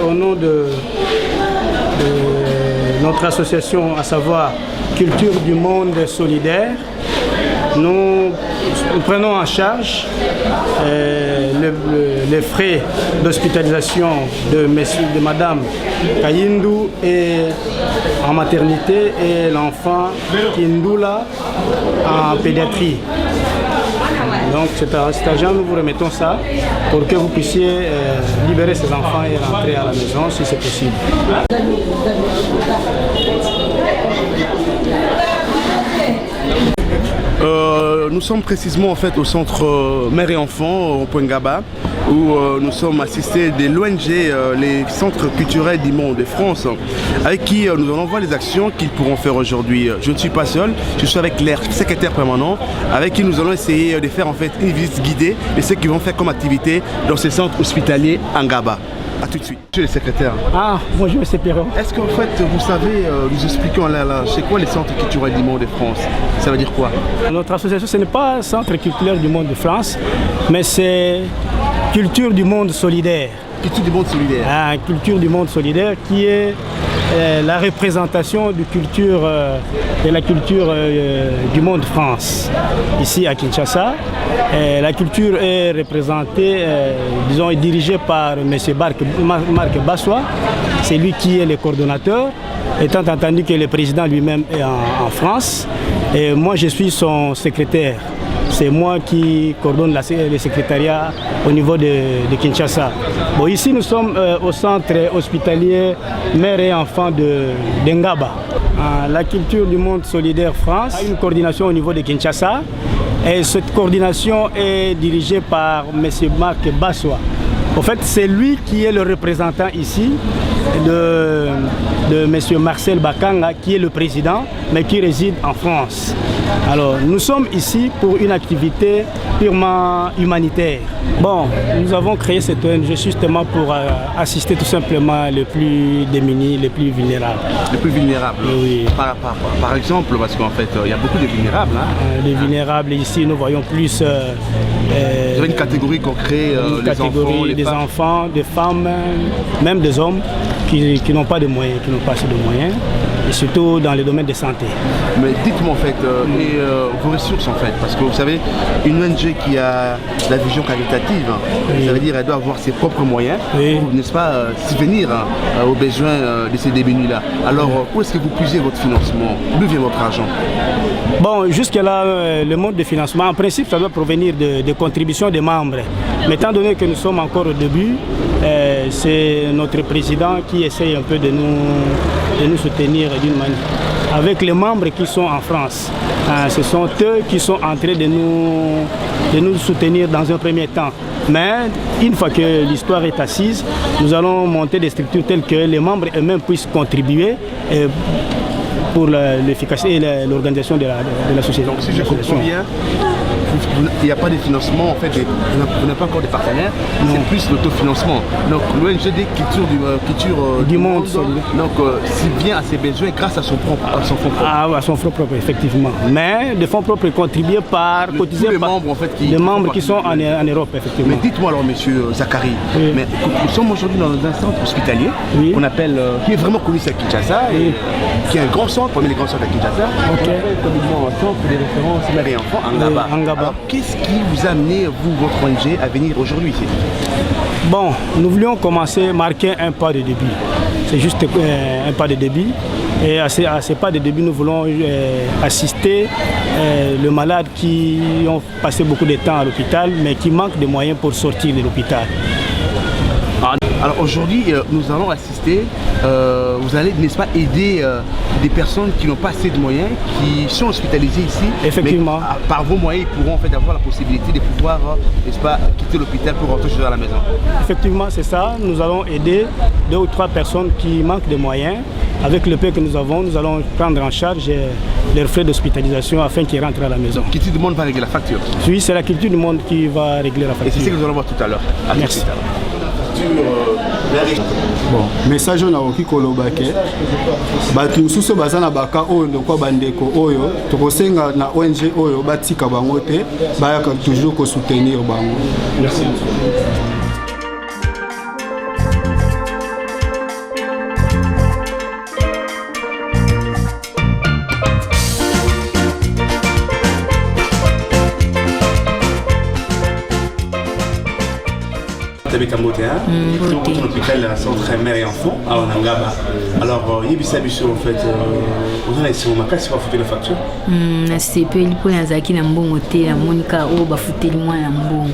Au nom de notre association, à savoir Culture du Monde Solidaire, nous prenons en charge les frais d'hospitalisation de Madame Kayindou en maternité et l'enfant Kindoula en pédiatrie. Donc cet argent, nous vous remettons ça pour que vous puissiez libérer ces enfants et rentrer à la maison si c'est possible. Nous sommes précisément en fait au centre Mère et Enfants au Point Ngaba, où nous sommes assistés de l'ONG, les centres culturels du monde de France, avec qui nous allons voir les actions qu'ils pourront faire aujourd'hui. Je ne suis pas seul, je suis avec leur secrétaire permanent, avec qui nous allons essayer de faire en fait une visite guidée de ce qu'ils vont faire comme activité dans ces centres hospitaliers en Ngaba. A tout de suite. Monsieur le secrétaire. Ah, bonjour M. Perron. Est-ce qu'en fait, vous savez, nous expliquons là, c'est quoi les centres culturels du monde de France? Ça veut dire quoi? Notre association, ce n'est pas Centre culturel du monde de France, mais c'est Culture du monde solidaire. Culture du monde solidaire. Ah, Culture du monde solidaire qui est la représentation de la culture du monde de France. Ici à Kinshasa, la culture est représentée, disons, est dirigée par M. Marc Bassois. C'est lui qui est le coordonnateur, étant entendu que le président lui-même est en France. Et moi, je suis son secrétaire. C'est moi qui coordonne le secrétariat au niveau de Kinshasa. Bon, ici, nous sommes au centre hospitalier Mère et Enfants de Ngaba. La culture du monde solidaire France a une coordination au niveau de Kinshasa. Et cette coordination est dirigée par M. Marc Bassois. En fait, c'est lui qui est le représentant ici de M. Marcel Bakanga, qui est le président, mais qui réside en France. Alors, nous sommes ici pour une activité purement humanitaire. Bon, nous avons créé cette ONG justement pour assister tout simplement les plus démunis, les plus vulnérables. Les plus vulnérables? Oui. Par exemple, parce qu'en fait, il y a beaucoup de vulnérables. Hein. Les vulnérables, ici, nous voyons plus... Vous avez une catégorie qu'on crée, des enfants, des femmes, même des hommes qui n'ont pas de moyens, qui n'ont pas assez de moyens, et surtout dans le domaine de santé. Mais dites-moi en fait, vos ressources en fait, parce que vous savez, une ONG qui a la vision caritative, ça veut dire qu'elle doit avoir ses propres moyens pour, n'est-ce pas, subvenir aux besoins de ces démunis-là. Alors, où est-ce que vous puisez votre financement? D'où vient votre argent? Bon, jusque-là, le mode de financement, en principe, ça doit provenir de contributions des membres. Mais étant donné que nous sommes encore au début, c'est notre président qui essaye un peu de nous soutenir d'une manière. Avec les membres qui sont en France, ce sont eux qui sont en train de nous soutenir dans un premier temps. Mais une fois que l'histoire est assise, nous allons monter des structures telles que les membres eux-mêmes puissent contribuer pour l'efficacité et l'organisation de la société. Donc si je comprends bien, il n'y a pas de financement, en fait, vous n'avez pas encore de partenaires, c'est plus l'autofinancement. Donc l'ONG Culture du monde solidaire. Donc vient à ses besoins grâce à son fonds propre. Ah, à son fonds propre, effectivement. Mais des fonds propres contribués par les membres en fait les membres qui sont en Europe, effectivement. Mais dites-moi alors, monsieur Zachary, mais nous sommes aujourd'hui dans un centre hospitalier qu'on appelle, qui est vraiment connu à Kinshasa, qui est un grand centre, parmi les grands centres à Kinshasa. Communément un centre de référence Mère et Enfants en Ngaba. Alors, qu'est-ce qui vous a amené, vous, votre ONG, à venir aujourd'hui ici? Bon, nous voulions marquer un pas de début. C'est juste un pas de début. Et à ces pas de début, nous voulons assister les malades qui ont passé beaucoup de temps à l'hôpital, mais qui manquent de moyens pour sortir de l'hôpital. Alors aujourd'hui, nous allons assister, vous allez, n'est-ce pas, aider des personnes qui n'ont pas assez de moyens, qui sont hospitalisées ici. Effectivement. Mais, par vos moyens, ils pourront en fait avoir la possibilité de pouvoir, n'est-ce pas, quitter l'hôpital pour rentrer chez eux à la maison. Effectivement, c'est ça. Nous allons aider 2 ou 3 personnes qui manquent de moyens. Avec le peu que nous avons, nous allons prendre en charge leurs frais d'hospitalisation afin qu'ils rentrent à la maison. Donc, Culture du monde va régler la facture? Oui, c'est la Culture du monde qui va régler la facture. Et c'est ce que nous allons voir tout à l'heure. Merci. facture Bon, message on a oki kolobake. Batu mususu bazana baka oyo ndoko bandeko oyo tokosenga na ONG oyo batika bango te bayaka toujours ko soutenir bango. Merci. Avec un beauté, hein? Donc, l'hôpital centre mère et enfant à Onangaba. Alors, il y a en fait, on a ici au Maca, c'est pas foutre la facture. C'est peu il peut y avoir qui n'a bon hôtel, la Monica ou bah foutre le moins bon.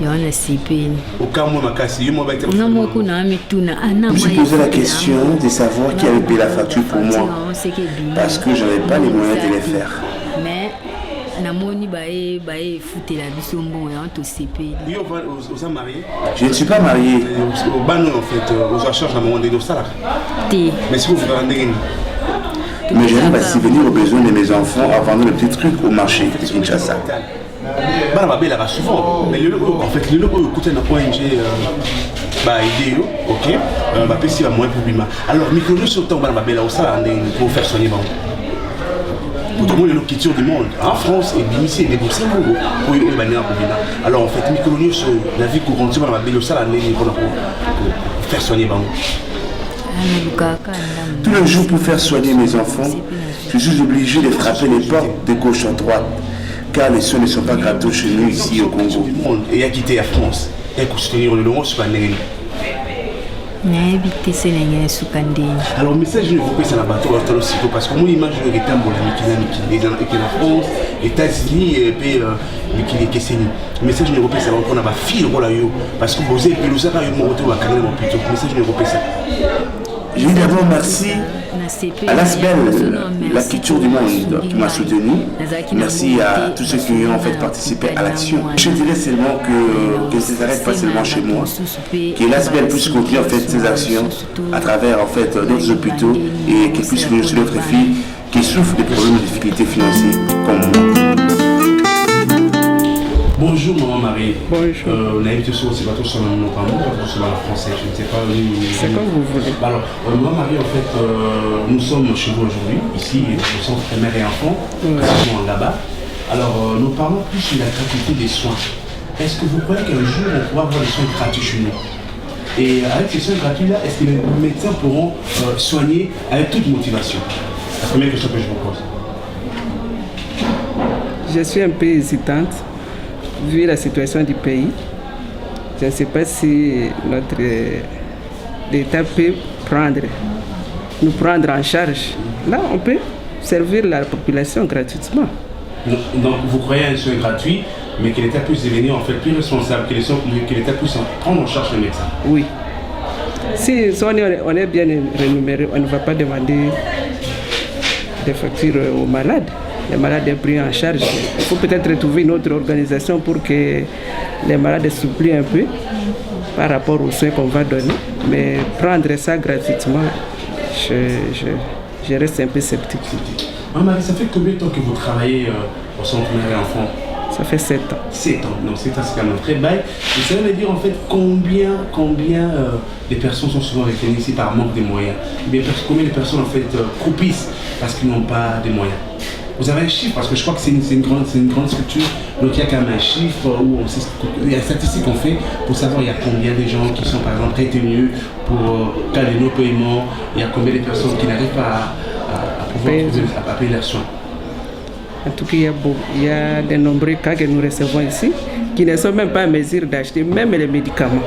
Il y a un CP. Au cas où Maca, si moi va être. Non, moi qu'on a mis tout na. Je me suis posé la question de savoir qui avait payé la facture pour moi, parce que je n'avais pas les moyens de les faire. Mais namoni bae fouté la biso bon et on te CP. Je ne suis pas marié. Au ban en fait, aux achats à un moment donné au salaire. Mais si vous vous rendez mais j'aime subvenir aux besoins de mes enfants en vendant le petit truc au marché de Kinshasa. Bah ma belle souvent. Mais en fait le logo écoute un ONG bah idée OK. Bah petit va moins pour bima. Alors micro sur temps bah ma belle au ça pour faire soigner bon. Pour tout le monde, les du monde en France et ici, des bourses pour alors en fait, micro sur la vie courante, on va bien ça pour faire soigner. Tous les jours pour faire soigner mes enfants, je suis obligé de frapper les portes de gauche à droite, car les soins ne sont pas gratuits chez nous ici au Congo. Et à quitter la France, et pour soutenir le long sur la alors, le message je ne veux pas ça bateau parce que moi, l'image de l'État, qui est en France, États-Unis, et puis qui est Kesseni. Le message je ne veux pas ça qu'on a ma fille, parce que vous avez pu nous avoir un retour à Canada, le message je ne veux pas ça. Je dis d'abord merci à l'ASBEL, la culture du monde, qui m'a soutenu. Merci à tous ceux qui ont en fait participé à l'action. Je dirais seulement que ça ne s'arrête pas seulement chez moi, que l'ASBEL puisse continuer en fait ses actions à travers en fait d'autres hôpitaux et qu'elle puisse venir sur d'autres filles qui souffrent des problèmes de difficultés financières comme moi. Bonjour maman Marie. Bonjour. On a invité sur c'est pas tout sur nos parents, pas tout sur le français, je ne sais pas. C'est comme vous voulez. Alors, maman Marie, en fait, nous sommes chez vous aujourd'hui, ici, au centre mère et enfant, précisément là-bas. Alors, nous parlons plus sur la gratuité des soins. Est-ce que vous croyez qu'un jour on pourra avoir des soins gratuits chez nous? Et avec ces soins gratuits-là, est-ce que les médecins pourront soigner avec toute motivation? La première question que je vous pose. Je suis un peu hésitante. Vu la situation du pays, je ne sais pas si notre l'État peut nous prendre en charge. Là, on peut servir la population gratuitement. Donc, vous croyez à un soin gratuit, mais que l'État puisse devenir en fait plus responsable, que l'État puisse prendre en charge les médecins? Oui. Si on est bien rémunéré, on ne va pas demander des factures aux malades. Les malades sont pris en charge. Il faut peut-être trouver une autre organisation pour que les malades s'oublient un peu par rapport aux soins qu'on va donner. Mais prendre ça gratuitement, je reste un peu sceptique. Marie, ça fait combien de temps que vous travaillez au centre mère et enfant? Ça fait 7 ans. 7 ans, donc 7 ans c'est quand même très bail. Et ça veut dire en fait combien de personnes sont souvent retenues ici par manque de moyens? Combien de personnes en fait croupissent parce qu'ils n'ont pas de moyens? Vous avez un chiffre, parce que je crois que c'est une grande structure, donc il y a quand même un chiffre où il y a une statistique qu'on fait pour savoir il y a combien de gens qui sont par exemple retenus pour cas de non-paiement, il y a combien de personnes qui n'arrivent pas à pouvoir payer leurs soins. En tout cas, il y a de nombreux cas que nous recevons ici qui ne sont même pas en mesure d'acheter même les médicaments.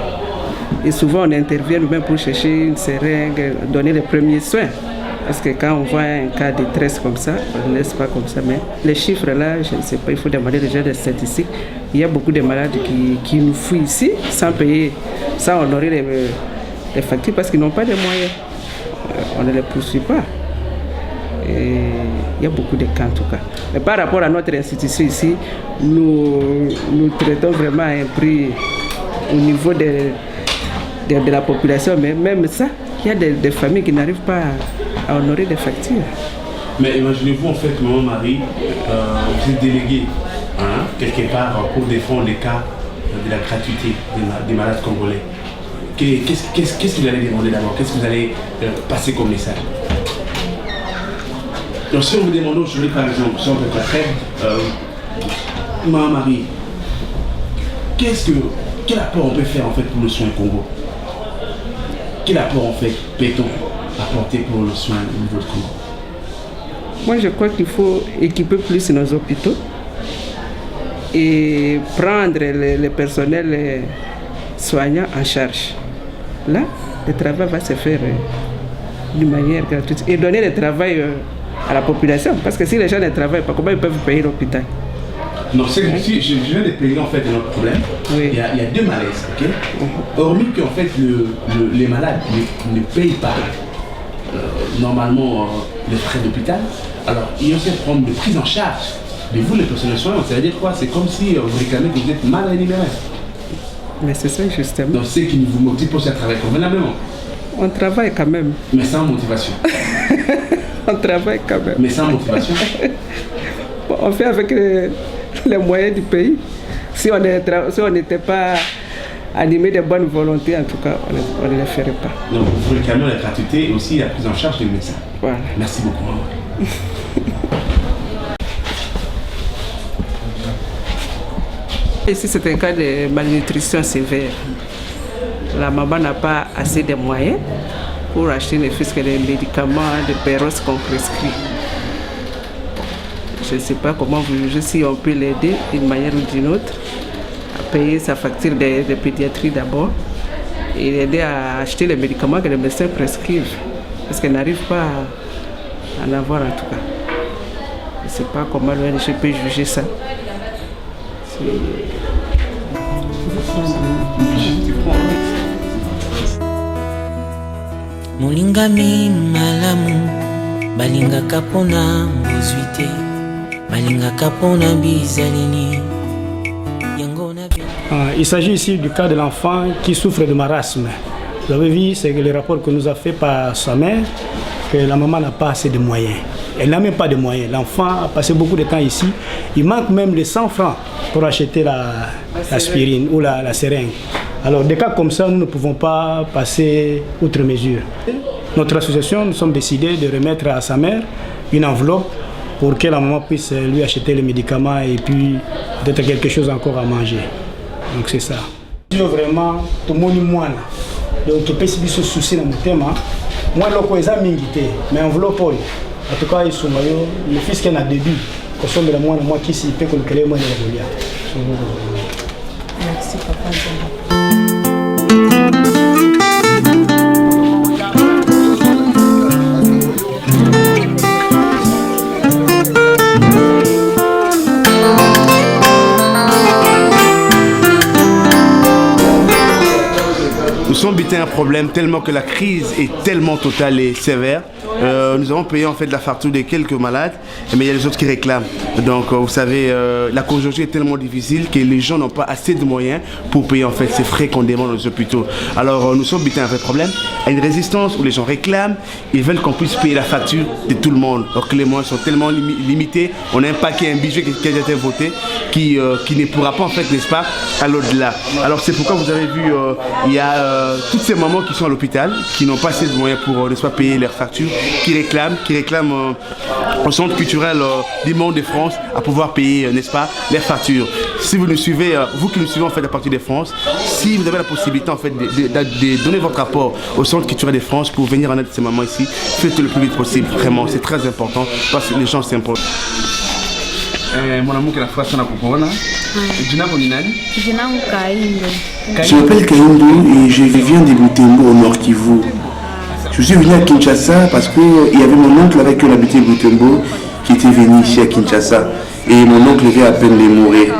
Et souvent on intervient nous-mêmes pour chercher une seringue, donner les premiers soins. Parce que quand on voit un cas de détresse comme ça, on ne laisse pas comme ça. Mais les chiffres là, je ne sais pas, il faut demander déjà des statistiques. Il y a beaucoup de malades qui nous fuient ici sans payer, sans honorer les factures parce qu'ils n'ont pas de moyens. On ne les poursuit pas. Et il y a beaucoup de cas en tout cas. Mais par rapport à notre institution ici, nous traitons vraiment un prix au niveau de la population. Mais même ça, il y a des familles qui n'arrivent pas à honorer des factures. Mais imaginez-vous en fait, maman Marie, vous êtes déléguée quelque part pour défendre les cas de la gratuité des malades congolais. qu'est-ce que vous allez demander d'abord? Qu'est-ce que vous allez passer comme message? Donc si on vous demande aujourd'hui par exemple, si on peut faire Maman Marie, quel apport on peut faire en fait pour le soin au Congo? Quel apport en fait peut-on apporter pour le soin au niveau du Congo? Moi je crois qu'il faut équiper plus nos hôpitaux et prendre les personnels soignants en charge. Là, le travail va se faire d'une manière gratuite et donner le travail à la population. Parce que si les gens ne travaillent pas, comment ils peuvent payer l'hôpital? Non, je viens de payer en fait notre problème. Oui. Il y a deux malaises, ok? Hormis qu'en fait les malades ne payent pas normalement les frais d'hôpital, alors il y a aussi un problème de prise en charge de vous les personnels soignants. Ça veut dire quoi? C'est comme si vous réclamez que vous êtes mal rémunéré. Mais c'est ça justement. Donc c'est qui vous motive pour ce travail convenablement. On travaille quand même. Mais sans motivation. On travaille quand même. Mais sans motivation. Bon, on fait avec les moyens du pays. Si on n'était pas animé de bonne volonté, en tout cas, on ne le ferait pas. Donc vous réclamez la gratuité et aussi la prise en charge des médecins. Voilà. Merci beaucoup, maman. Ici, c'est un cas de malnutrition sévère. La maman n'a pas assez de moyens pour acheter ne fût-ce que les médicaments de Péros qu'on prescrit. Je ne sais pas comment vous jugez si on peut l'aider d'une manière ou d'une autre à payer sa facture de pédiatrie d'abord et l'aider à acheter les médicaments que les médecins prescrivent parce qu'elle n'arrive pas à en avoir en tout cas. Je ne sais pas comment l'ONG peut juger ça. Molingami malamu balinga kapona mbuzuite balinga kapona bizalini. Il s'agit ici du cas de l'enfant qui souffre de marasme. Vous avez vu, c'est le rapport que nous a fait par sa mère, que la maman n'a pas assez de moyens. Elle n'a même pas de moyens. L'enfant a passé beaucoup de temps ici. Il manque même les 100 francs pour acheter l'aspirine ou la seringue. Alors, des cas comme ça, nous ne pouvons pas passer outre mesure. Notre association, nous sommes décidés de remettre à sa mère une enveloppe pour que la maman puisse lui acheter les médicaments et puis peut-être quelque chose encore à manger. Donc c'est ça. Vraiment, tout le monde est moins. Donc, tu peux se soucier dans le thème. Moi, je suis mingi, mais enveloppe, en tout cas, ils sont le fils qui a début. Parce que le moi qui s'y peut que le moi Merci, papa. Nous sommes butés un problème tellement que la crise est tellement totale et sévère. Nous avons payé en fait la facture de quelques malades, mais il y a les autres qui réclament. Donc vous savez, la conjoncture est tellement difficile que les gens n'ont pas assez de moyens pour payer en fait ces frais qu'on demande aux hôpitaux. Alors nous sommes butés un vrai problème, à une résistance où les gens réclament, ils veulent qu'on puisse payer la facture de tout le monde. Alors que les moyens sont tellement limités, on a un paquet, un budget qui a été voté, qui ne pourra pas en fait, n'est-ce pas, à l'au-delà. Alors c'est pourquoi vous avez vu, il y a toutes ces mamans qui sont à l'hôpital, qui n'ont pas assez de moyens pour, n'est-ce pas, payer leurs factures, qui réclament au centre culturel du monde de France à pouvoir payer, n'est-ce pas, leurs factures. Si vous nous suivez, vous qui nous suivez en fait à partir de France, si vous avez la possibilité en fait de donner votre rapport au centre culturel de France pour venir en aide de ces mamans ici, faites le plus vite possible, vraiment, c'est très important parce que les gens s'imposent. Mon amour que la phrase on a pour Je m'appelle Kaindou et je viens de Butembo au Nord Kivu. Je suis venu à Kinshasa parce qu'il y avait mon oncle avec qui on habitait Butembo qui était venu ici à Kinshasa. Et mon oncle vient à peine de mourir.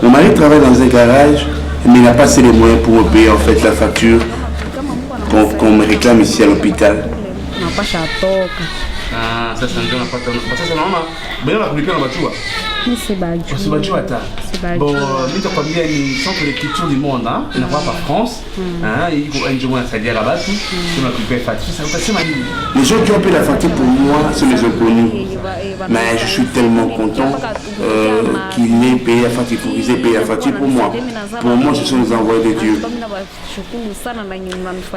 Mon mari travaille dans un garage, mais il n'a pas assez les moyens pour me payer en fait la facture qu'on me réclame ici à l'hôpital. Ah, ça c'est un peu n'importe quoi. Ça c'est normal. Ben on va publier dans la voiture. C'est Badjou. C'est Badjou, attends. Bon, nous avons bien une centre de culture du monde, hein. On n'a pas en France. Les gens qui ont payé la facture pour moi, c'est les inconnus. Mais je suis tellement content qu'il ait payé la facture, qu'ils aient payé la facture pour moi. Pour moi, ce sont les envoyés de Dieu.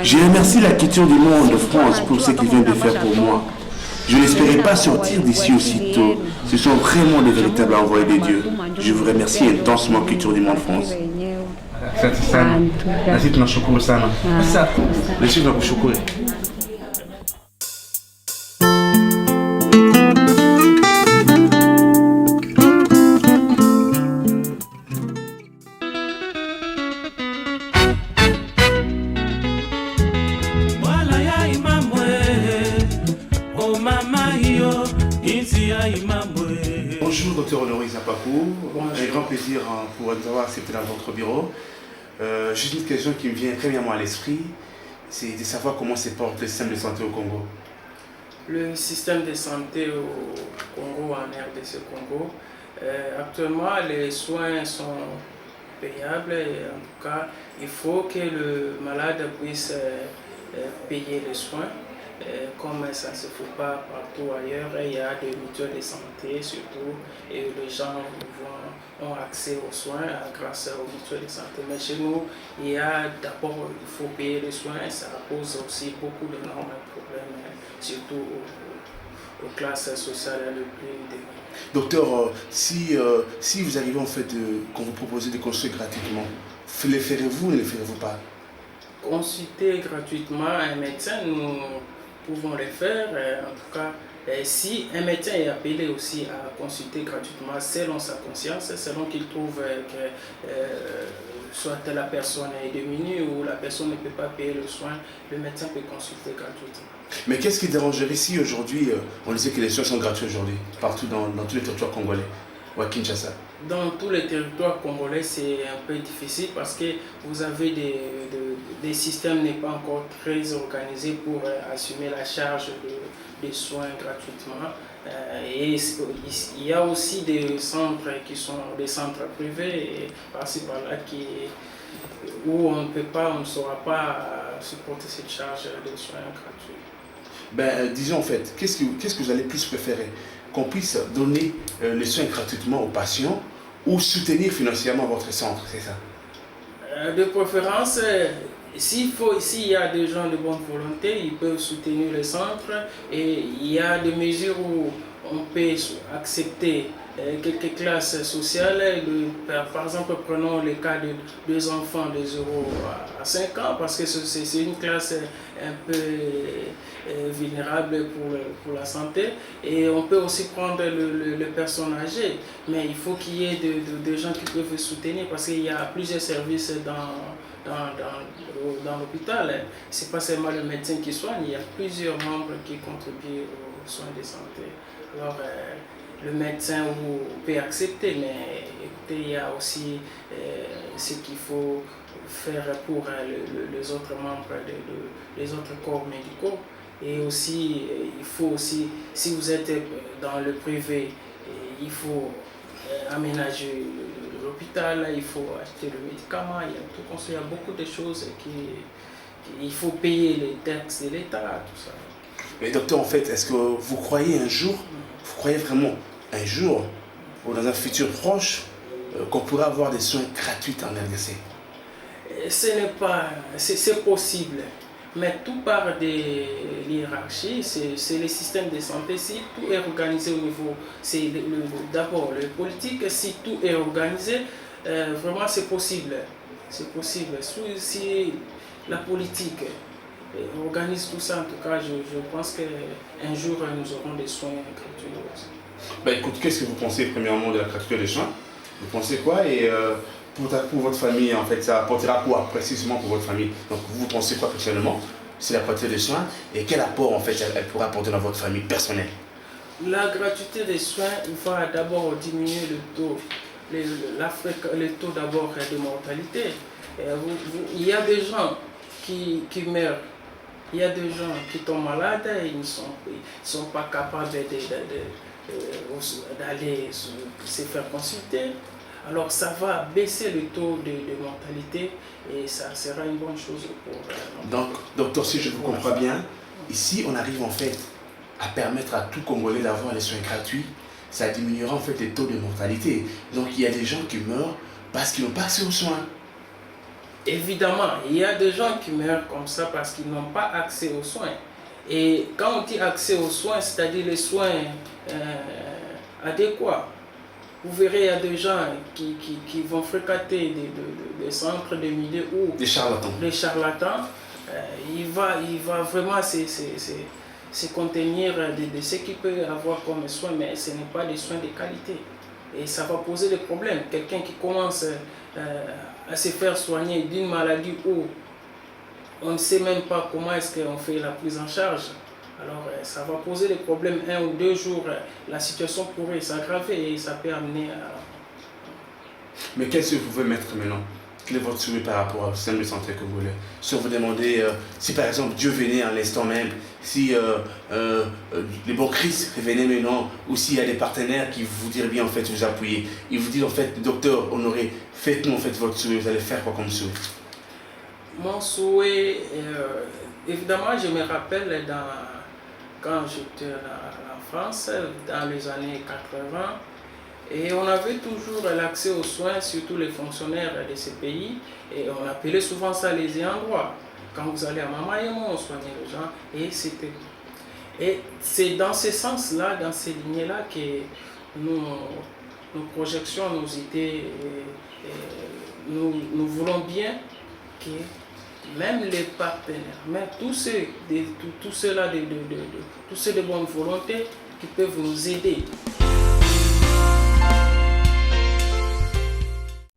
Je remercie la culture du monde de France pour ce qu'ils viennent de faire pour moi. Je n'espérais pas sortir d'ici aussitôt. Ce sont vraiment des véritables envoyés de Dieu. Je vous remercie intensement, Culture du Monde France. Merci tunashukuru sana. Sasa, nasi tunakushukuru. Bonjour Dr Honoré Zapakou, un grand plaisir pour nous avoir accepté dans votre bureau. Juste une question qui me vient premièrement à l'esprit, c'est de savoir comment se porte le système de santé au Congo. Le système de santé au Congo, en RDC Congo, actuellement les soins sont payables et en tout cas il faut que le malade puisse payer les soins. Comme ça ne se fait pas partout ailleurs, il y a des mutuelles de santé surtout et les gens ont accès aux soins grâce aux mutuelles de santé. Mais chez nous, il y a d'abord, il faut payer les soins, ça pose aussi beaucoup d'énormes problèmes, surtout aux classes sociales les plus démunies. Docteur, si vous arrivez en fait, qu'on vous propose de consulter gratuitement, le ferez-vous ou ne le ferez-vous pas? Consulter gratuitement un médecin, nous pouvons le faire. En tout cas, si un médecin est appelé aussi à consulter gratuitement selon sa conscience, selon qu'il trouve que soit la personne est démunie ou la personne ne peut pas payer le soin, le médecin peut consulter gratuitement. Mais qu'est-ce qui dérangerait si aujourd'hui, on disait que les soins sont gratuits aujourd'hui, partout dans tous les territoires congolais ou à Kinshasa? Dans tous les territoires congolais, c'est un peu difficile parce que vous avez des systèmes n'est pas encore très organisés pour assumer la charge des soins gratuitement. Et il y a aussi des centres qui sont des centres privés par-ci par-là où on ne saura pas supporter cette charge de soins gratuits. Disons en fait, qu'est-ce que vous allez plus préférer? Qu'on puisse donner les soins gratuitement aux patients ou soutenir financièrement votre centre, c'est ça? De préférence, s'il y a des gens de bonne volonté, ils peuvent soutenir le centre et il y a des mesures où on peut accepter quelques classes sociales. Par exemple, prenons le cas de 2 enfants de 0 à 5 ans parce que c'est une classe un peu vulnérable pour la santé. Et on peut aussi prendre les personnes âgées, mais il faut qu'il y ait des gens qui peuvent soutenir parce qu'il y a plusieurs services dans l'hôpital. Ce n'est pas seulement le médecin qui soigne, il y a plusieurs membres qui contribuent aux soins de santé. Alors, le médecin peut accepter, mais écoutez, il y a aussi ce qu'il faut faire pour les autres membres des autres corps médicaux. Et aussi, il faut aussi, si vous êtes dans le privé, il faut aménager l'hôpital, il faut acheter le médicament, il y a beaucoup de choses il faut payer les taxes de l'État, tout ça. Mais docteur, en fait, est-ce que vous croyez vraiment un jour, ou dans un futur proche, qu'on pourra avoir des soins gratuits en RDC? C'est possible, mais tout part des hiérarchies, c'est le système de santé. Si tout est organisé au niveau, c'est d'abord le politique, si tout est organisé, vraiment c'est possible. C'est possible. Si la politique organise tout ça, en tout cas, je pense qu'un jour nous aurons des soins gratuits aussi. Écoute, qu'est-ce que vous pensez premièrement de la gratuité des soins? Vous pensez quoi? Et pour votre famille, en fait, ça apportera quoi précisément pour votre famille? Donc vous pensez quoi personnellement? C'est la gratuité des soins et quel apport en fait elle pourra apporter dans votre famille personnelle? La gratuité des soins va d'abord diminuer le taux d'abord de mortalité. Il y a des gens qui meurent Il y a des gens qui tombent malades et ils ne sont pas capables d'aller se faire consulter. Alors ça va baisser le taux de mortalité et ça sera une bonne chose pour... Donc, docteur, si je vous comprends bien, ici on arrive en fait à permettre à tout Congolais d'avoir les soins gratuits. Ça diminuera en fait les taux de mortalité. Donc il y a des gens qui meurent parce qu'ils n'ont pas accès aux soins. Évidemment, il y a des gens qui meurent comme ça parce qu'ils n'ont pas accès aux soins. Et quand on dit accès aux soins, c'est-à-dire les soins adéquats. Vous verrez, il y a des gens qui vont fréquenter des centres de milieu où... Des charlatans. Les charlatans. Il va vraiment se contenir de ce qu'il peut avoir comme soins, mais ce n'est pas des soins de qualité. Et ça va poser des problèmes. Quelqu'un qui commence à se faire soigner d'une maladie où on ne sait même pas comment est-ce qu'on fait la prise en charge. Alors ça va poser des problèmes 1 ou 2 jours. La situation pourrait s'aggraver et ça peut amener à... Mais qu'est-ce que vous pouvez mettre maintenant? Quel est votre souhait par rapport au système de santé congolais? Si on vous demandait, si par exemple Dieu venait à l'instant même, si les bons Christ venaient maintenant, ou s'il y a des partenaires qui vous diraient bien en fait vous appuyer, ils vous disent en fait, docteur Honoré, faites-nous en fait votre souhait, vous allez faire quoi comme souhait? Mon souhait, évidemment je me rappelle quand j'étais en France, dans les années 80, et on avait toujours l'accès aux soins, surtout les fonctionnaires de ces pays, et on appelait souvent ça les ayants droit. Quand vous allez à Mamaïmo, on soignait les gens, et c'était... Et c'est dans ce sens-là, dans ces lignes-là, que nos projections, nos idées, nous voulons bien que même les partenaires, même tous ceux de bonne volonté qui peuvent nous aider